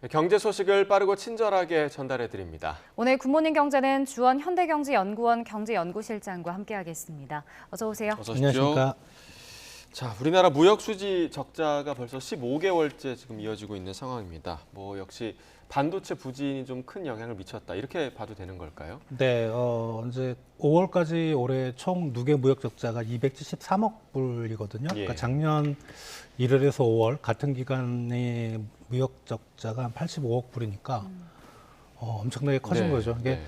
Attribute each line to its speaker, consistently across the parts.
Speaker 1: 경제 소식을 빠르고 친절하게 전달해 드립니다.
Speaker 2: 오늘 굿모닝 경제는 주원 현대경제연구원 경제연구실장과 함께하겠습니다. 어서 오세요.
Speaker 1: 어서 오십시오.
Speaker 3: 안녕하십니까.
Speaker 1: 자, 우리나라 무역 수지 적자가 벌써 15개월째 지금 이어지고 있는 상황입니다. 역시 반도체 부진이 좀 큰 영향을 미쳤다. 이렇게 봐도 되는 걸까요?
Speaker 3: 네, 이제 5월까지 올해 총 누계 무역 적자가 273억 불이거든요.
Speaker 1: 예.
Speaker 3: 그러니까 작년 1월에서 5월 같은 기간의 무역 적자가 한 85억 불이니까 엄청나게 커진
Speaker 1: 네,
Speaker 3: 거죠. 이게
Speaker 1: 네.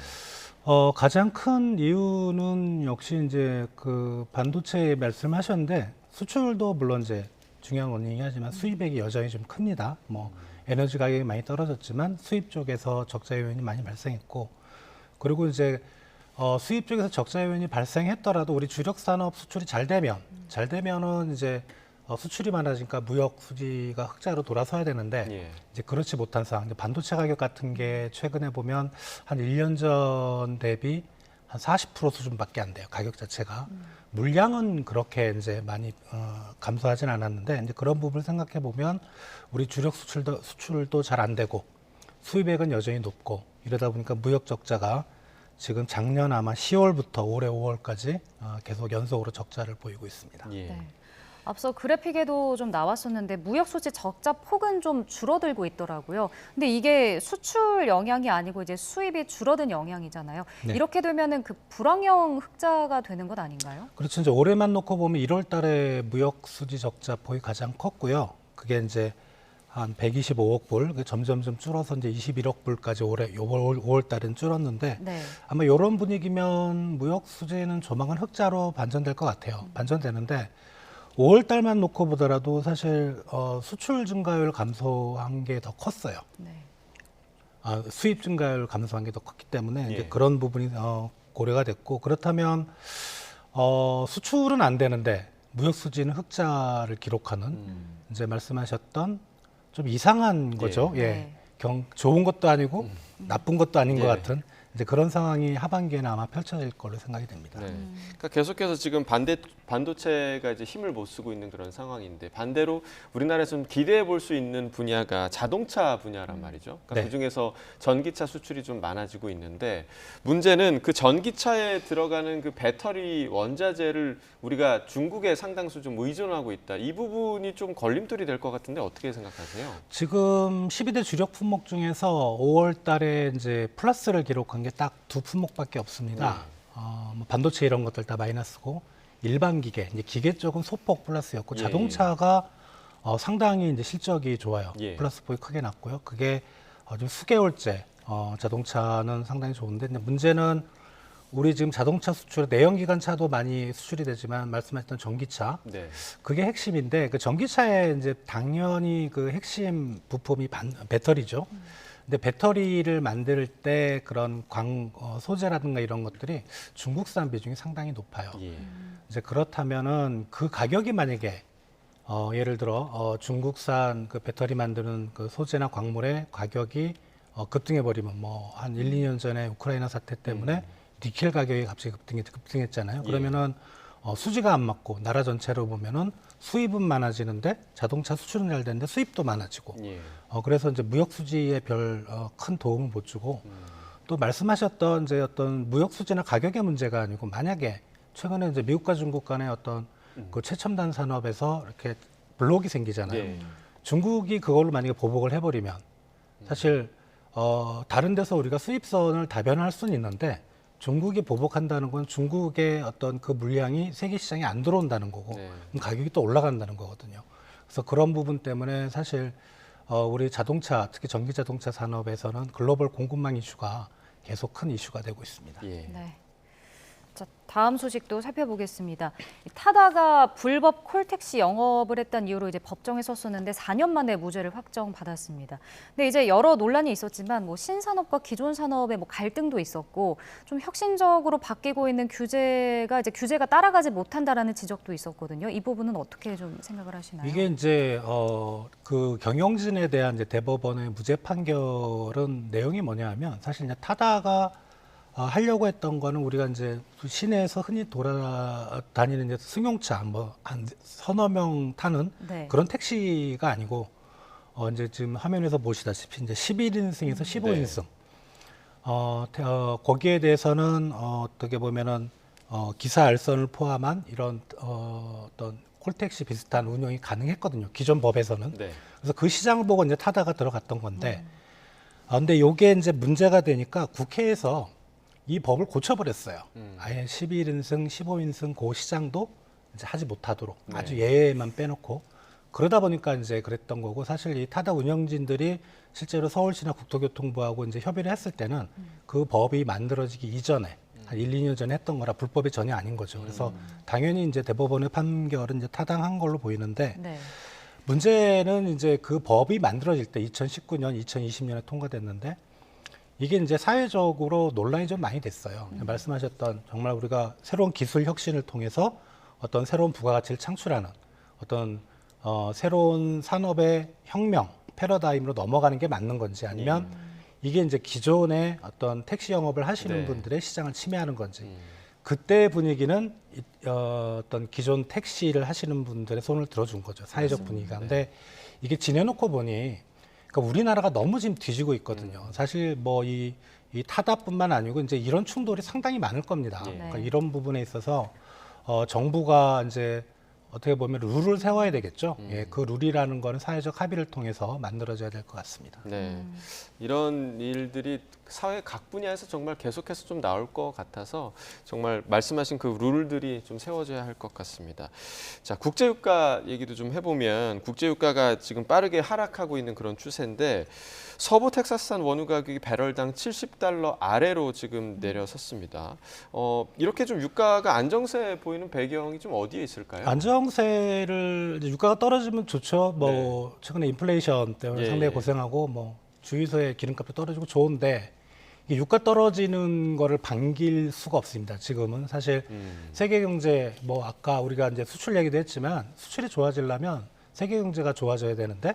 Speaker 3: 가장 큰 이유는 역시 이제 그 반도체 말씀하셨는데 수출도 물론 이제 중요한 원인이긴 하지만 수입액이 여전히 좀 큽니다. 에너지 가격이 많이 떨어졌지만 수입 쪽에서 적자 요인이 많이 발생했고, 그리고 이제 수입 쪽에서 적자 요인이 발생했더라도 우리 주력 산업 수출이 잘 되면은 이제 수출이 많아지니까 무역 수지가 흑자로 돌아서야 되는데
Speaker 1: 예.
Speaker 3: 이제 그렇지 못한 상황. 반도체 가격 같은 게 최근에 보면 한 1년 전 대비 한 40% 수준밖에 안 돼요. 가격 자체가. 물량은 그렇게 이제 많이 감소하진 않았는데 이제 그런 부분을 생각해 보면 우리 주력 수출도 잘 안 되고 수입액은 여전히 높고 이러다 보니까 무역 적자가 지금 작년 아마 10월부터 올해 5월까지 계속 연속으로 적자를 보이고 있습니다.
Speaker 1: 예.
Speaker 2: 네. 앞서 그래픽에도 좀 나왔었는데 무역 수지 적자 폭은 좀 줄어들고 있더라고요. 근데 이게 수출 영향이 아니고 이제 수입이 줄어든 영향이잖아요.
Speaker 3: 네.
Speaker 2: 이렇게 되면은 그 불황형 흑자가 되는 것 아닌가요?
Speaker 3: 그렇죠. 이제 올해만 놓고 보면 1월 달에 무역 수지 적자 폭이 가장 컸고요. 그게 이제 한 125억 불, 점점점 줄어서 이제 21억 불까지 올해 5월 달엔 줄었는데
Speaker 2: 네.
Speaker 3: 아마 이런 분위기면 무역 수지는 조만간 흑자로 반전될 것 같아요. 반전되는데 5월 달만 놓고 보더라도 사실 수출 증가율 감소한 게 더 컸어요.
Speaker 2: 네.
Speaker 3: 수입 증가율 감소한 게 더 컸기 때문에
Speaker 1: 예.
Speaker 3: 이제 그런 부분이 고려가 됐고, 그렇다면 수출은 안 되는데 무역 수지는 흑자를 기록하는 이제 말씀하셨던 좀 이상한 거죠.
Speaker 2: 예.
Speaker 3: 예.
Speaker 2: 네.
Speaker 3: 좋은 것도 아니고 나쁜 것도 아닌
Speaker 1: 예.
Speaker 3: 것 같은 이제 그런 상황이 하반기에는 아마 펼쳐질 걸로 생각이 됩니다.
Speaker 1: 네. 그러니까 계속해서 지금 반도체가 이제 힘을 못 쓰고 있는 그런 상황인데 반대로 우리나라에서 좀 기대해 볼 수 있는 분야가 자동차 분야란 말이죠. 그러니까
Speaker 3: 네.
Speaker 1: 그중에서 전기차 수출이 좀 많아지고 있는데 문제는 그 전기차에 들어가는 그 배터리 원자재를 우리가 중국에 상당수 좀 의존하고 있다. 이 부분이 좀 걸림돌이 될 것 같은데 어떻게 생각하세요?
Speaker 3: 지금 12대 주력 품목 중에서 5월 달에 이제 플러스를 기록한 게 딱 두 품목밖에 없습니다. 반도체 이런 것들 다 마이너스고 일반 기계, 이제 기계 쪽은 소폭 플러스였고
Speaker 1: 예.
Speaker 3: 자동차가 상당히 이제 실적이 좋아요.
Speaker 1: 예.
Speaker 3: 플러스 폭이 크게 났고요. 그게 좀 수개월째 자동차는 상당히 좋은데 근데 문제는 우리 지금 자동차 수출 내연기관차도 많이 수출이 되지만 말씀하셨던 전기차
Speaker 1: 네.
Speaker 3: 그게 핵심인데 그 전기차에 이제 당연히 그 핵심 부품이 배터리죠. 근데 배터리를 만들 때 그런 소재라든가 이런 것들이 중국산 비중이 상당히 높아요.
Speaker 1: 예.
Speaker 3: 이제 그렇다면은 그 가격이 만약에 예를 들어 중국산 그 배터리 만드는 그 소재나 광물의 가격이 급등해 버리면 한 1, 2년 전에 우크라이나 사태 때문에 니켈 가격이 갑자기 급등했잖아요. 그러면은 수지가 안 맞고 나라 전체로 보면은 수입은 많아지는데 자동차 수출은 잘 되는데 수입도 많아지고
Speaker 1: 예.
Speaker 3: 그래서 이제 무역 수지에 별 큰 도움을 못 주고 또 말씀하셨던 이제 어떤 무역 수지나 가격의 문제가 아니고 만약에 최근에 이제 미국과 중국 간의 어떤 그 최첨단 산업에서 이렇게 블록이 생기잖아요.
Speaker 1: 예.
Speaker 3: 중국이 그걸로 만약에 보복을 해버리면 사실 다른 데서 우리가 수입선을 다변할 수는 있는데 중국이 보복한다는 건 중국의 어떤 그 물량이 세계 시장에 안 들어온다는 거고
Speaker 1: 네.
Speaker 3: 그럼 가격이 또 올라간다는 거거든요. 그래서 그런 부분 때문에 사실 우리 자동차, 특히 전기 자동차 산업에서는 글로벌 공급망 이슈가 계속 큰 이슈가 되고 있습니다.
Speaker 1: 예.
Speaker 2: 네. 자, 다음 소식도 살펴보겠습니다. 타다가 불법 콜택시 영업을 했다는 이유로 이제 법정에 섰었는데 4년 만에 무죄를 확정받았습니다. 근데 이제 여러 논란이 있었지만 신산업과 기존 산업의 갈등도 있었고 좀 혁신적으로 바뀌고 있는 규제가 따라가지 못한다라는 지적도 있었거든요. 이 부분은 어떻게 좀 생각을 하시나요?
Speaker 3: 이게 이제 그 경영진에 대한 이제 대법원의 무죄 판결은 내용이 뭐냐면 사실 이제 타다가 하려고 했던 거는 우리가 이제 시내에서 흔히 돌아다니는 이제 승용차 한 서너 명 타는
Speaker 2: 네.
Speaker 3: 그런 택시가 아니고 이제 지금 화면에서 보시다시피 이제 11인승에서 15인승. 거기에 대해서는 어떻게 보면은 기사 알선을 포함한 이런 어떤 콜택시 비슷한 운영이 가능했거든요. 기존 법에서는.
Speaker 1: 네.
Speaker 3: 그래서 그 시장을 보고 이제 타다가 들어갔던 건데, 근데 요게 이제 문제가 되니까 국회에서 이 법을 고쳐버렸어요. 아예 11인승, 15인승 그 시장도 이제 하지 못하도록
Speaker 1: 네.
Speaker 3: 아주 예외만 빼놓고 그러다 보니까 이제 그랬던 거고, 사실 이 타다 운영진들이 실제로 서울시나 국토교통부하고 이제 협의를 했을 때는 그 법이 만들어지기 이전에 한 1, 2년 전에 했던 거라 불법이 전혀 아닌 거죠. 그래서 당연히 이제 대법원의 판결은 이제 타당한 걸로 보이는데,
Speaker 2: 네.
Speaker 3: 문제는 이제 그 법이 만들어질 때 2019년, 2020년에 통과됐는데 이게 이제 사회적으로 논란이 좀 많이 됐어요. 말씀하셨던 정말 우리가 새로운 기술 혁신을 통해서 어떤 새로운 부가가치를 창출하는 어떤 새로운 산업의 혁명, 패러다임으로 넘어가는 게 맞는 건지, 아니면 이게 이제 기존의 어떤 택시 영업을 하시는
Speaker 1: 네.
Speaker 3: 분들의 시장을 침해하는 건지. 그때 분위기는 어떤 기존 택시를 하시는 분들의 손을 들어준 거죠. 사회적 분위기가. 근데 이게 지내놓고 보니 그러니까 우리나라가 너무 지금 뒤지고 있거든요. 사실 뭐 이 타다뿐만 아니고 이제 이런 충돌이 상당히 많을 겁니다.
Speaker 1: 예.
Speaker 3: 그러니까 이런 부분에 있어서 정부가 이제 어떻게 보면 룰을 세워야 되겠죠. 예, 그 룰이라는 거는 사회적 합의를 통해서 만들어져야 될 것 같습니다.
Speaker 1: 네. 이런 일들이 사회 각 분야에서 정말 계속해서 좀 나올 것 같아서 정말 말씀하신 그 룰들이 좀 세워져야 할 것 같습니다. 자, 국제유가 얘기도 좀 해보면 국제유가가 지금 빠르게 하락하고 있는 그런 추세인데 서부 텍사스산 원유 가격이 배럴당 $70 아래로 지금 내려섰습니다. 이렇게 좀 유가가 안정세 보이는 배경이 좀 어디에 있을까요?
Speaker 3: 안정세를 이제 유가가 떨어지면 좋죠. 뭐 최근에 인플레이션 때문에
Speaker 1: 예,
Speaker 3: 상당히
Speaker 1: 예.
Speaker 3: 고생하고 뭐 주유소의 기름값도 떨어지고 좋은데, 이 유가 떨어지는 거를 반길 수가 없습니다. 지금은 사실 세계 경제, 뭐 아까 우리가 이제 수출 얘기도 했지만 수출이 좋아지려면 세계 경제가 좋아져야 되는데,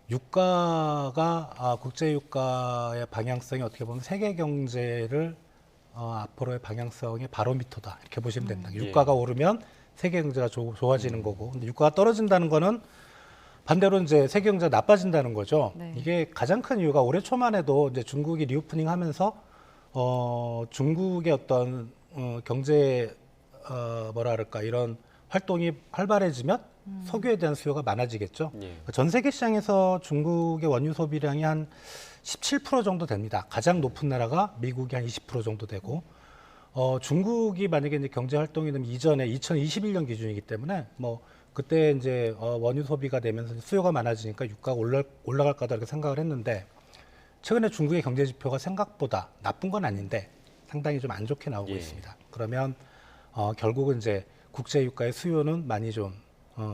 Speaker 3: 유가가 국제 유가의 방향성이 어떻게 보면 세계 경제를 앞으로의 방향성의 바로미터다, 이렇게 보시면 됩니다. 유가가 오르면 세계 경제가 좋아지는 거고, 근데 유가가 떨어진다는 거는 반대로 이제 세계 경제가 나빠진다는 거죠.
Speaker 2: 네.
Speaker 3: 이게 가장 큰 이유가 올해 초만 해도 이제 중국이 리오프닝 하면서 중국의 어떤 경제 뭐랄까 이런 활동이 활발해지면 석유에 대한 수요가 많아지겠죠.
Speaker 1: 예.
Speaker 3: 전 세계 시장에서 중국의 원유 소비량이 한 17% 정도 됩니다. 가장 높은 나라가 미국이 한 20% 정도 되고, 중국이 만약에 이제 경제 활동이 되면 이전에 2021년 기준이기 때문에 뭐 그때 이제 원유 소비가 되면서 수요가 많아지니까 유가가 올라갈 거다 이렇게 생각을 했는데, 최근에 중국의 경제 지표가 생각보다 나쁜 건 아닌데 상당히 좀 안 좋게 나오고
Speaker 1: 예.
Speaker 3: 있습니다. 그러면 결국은 이제 국제 유가의 수요는 많이 좀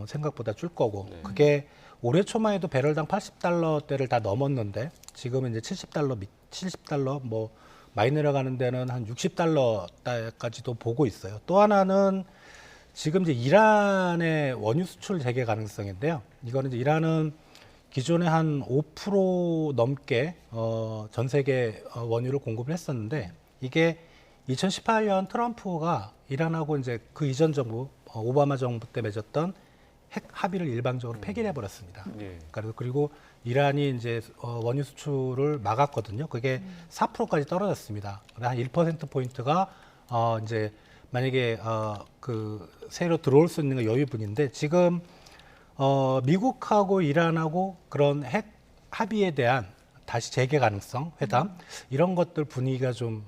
Speaker 3: 생각보다 줄 거고, 그게 올해 초만 해도 배럴당 $80대를 다 넘었는데 지금은 이제 $70 뭐 많이 내려가는 데는 한 $60까지도 보고 있어요. 또 하나는 지금 이제 이란의 원유 수출 재개 가능성인데요. 이거는 이제 이란은 기존에 한 5% 넘게 전 세계 원유를 공급을 했었는데, 이게 2018년 트럼프가 이란하고 이제 그 이전 정부 오바마 정부 때 맺었던 핵 합의를 일방적으로 폐기를 해버렸습니다.
Speaker 1: 예.
Speaker 3: 그리고 이란이 이제 원유 수출을 막았거든요. 그게 4%까지 떨어졌습니다. 한 1%포인트가 이제 만약에 그 새로 들어올 수 있는 건 여유분인데, 지금 미국하고 이란하고 그런 핵 합의에 대한 다시 재개 가능성 회담 이런 것들 분위기가 좀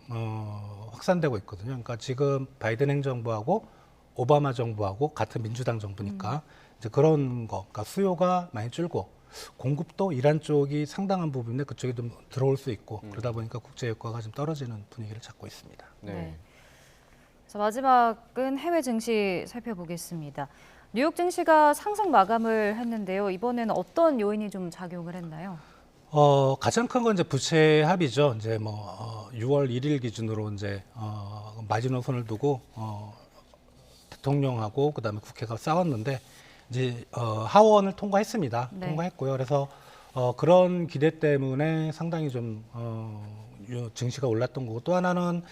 Speaker 3: 확산되고 있거든요. 그러니까 지금 바이든 행정부하고 오바마 정부하고 같은 민주당 정부니까 이제 그런 거, 그러니까 수요가 많이 줄고 공급도 이란 쪽이 상당한 부분에 그쪽이 좀 들어올 수 있고, 그러다 보니까 국제 유가가 좀 떨어지는 분위기를 찾고 있습니다.
Speaker 2: 네. 자, 마지막은 해외 증시 살펴보겠습니다. 뉴욕 증시가 상승 마감을 했는데요. 이번에는 어떤 요인이 좀 작용을 했나요?
Speaker 3: 가장 큰 건 이제 부채 합의죠. 이제 뭐 6월 1일 기준으로 이제 마지노선을 두고 대통령하고 그다음에 국회가 싸웠는데 이제 하원을 통과했습니다.
Speaker 2: 네.
Speaker 3: 통과했고요. 그래서 그런 기대 때문에 상당히 좀 증시가 올랐던 거고, 또 하나는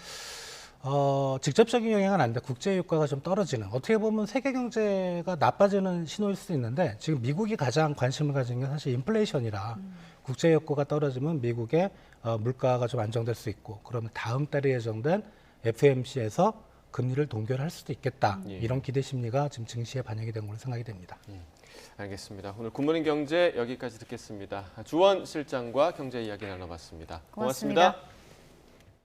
Speaker 3: 직접적인 영향은 아닌데 국제 유가가 좀 떨어지는, 어떻게 보면 세계 경제가 나빠지는 신호일 수도 있는데, 지금 미국이 가장 관심을 가진 게 사실 인플레이션이라 국제 유가가 떨어지면 미국의 물가가 좀 안정될 수 있고, 그러면 다음 달에 예정된 FOMC에서 금리를 동결할 수도 있겠다.
Speaker 1: 예.
Speaker 3: 이런 기대 심리가 지금 증시에 반영이 된 걸로 생각이 됩니다.
Speaker 1: 알겠습니다. 오늘 굿모닝 경제 여기까지 듣겠습니다. 주원 실장과 경제 이야기 나눠봤습니다.
Speaker 2: 고맙습니다.